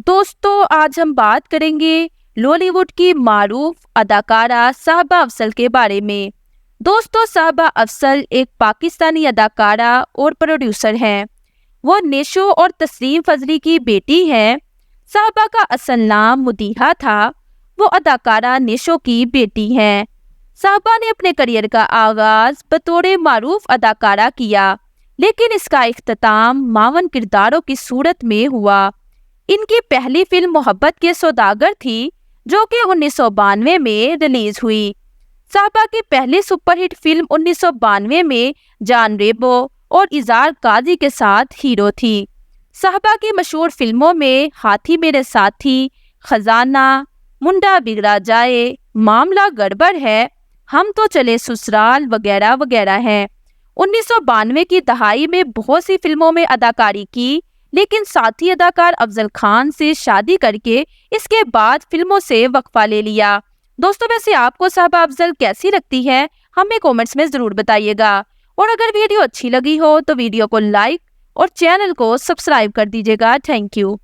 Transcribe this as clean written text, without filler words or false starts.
दोस्तों आज हम बात करेंगे लॉलीवुड की मारूफ अदाकारा साहबा अफजल के बारे में। दोस्तों साहबा अफजल एक पाकिस्तानी अदाकारा और प्रोड्यूसर हैं। वो नेशो और तस्लीम फजली की बेटी हैं। साहबा का असल नाम मुदीहा था। वो अदाकारा नेशो की बेटी हैं। साहबा ने अपने करियर का आगाज बतौर मारूफ अदाकारा किया, लेकिन इसका इख्तिताम मावन किरदारों की सूरत में हुआ। इनकी पहली फिल्म मोहब्बत के सौदागर थी, जो कि 1992 में रिलीज हुई। साहबा की पहली सुपरहिट फिल्म 1992 में जान रेबो और इजार काजी के साथ हीरो थी। साहबा की मशहूर फिल्मों में हाथी मेरे साथी, खजाना, मुंडा बिगड़ा जाए, मामला गड़बड़ है, हम तो चले ससुराल वगैरह वगैरह हैं। 1992 की दहाई में बहुत सी फिल्मों में अदाकारी की, लेकिन साथी अदाकार अफजल खान से शादी करके इसके बाद फिल्मों से वक्फा ले लिया। दोस्तों वैसे आपको साहबा अफजल कैसी लगती है, हमें कमेंट्स में ज़रूर बताइएगा। और अगर वीडियो अच्छी लगी हो तो वीडियो को लाइक और चैनल को सब्सक्राइब कर दीजिएगा। Thank you.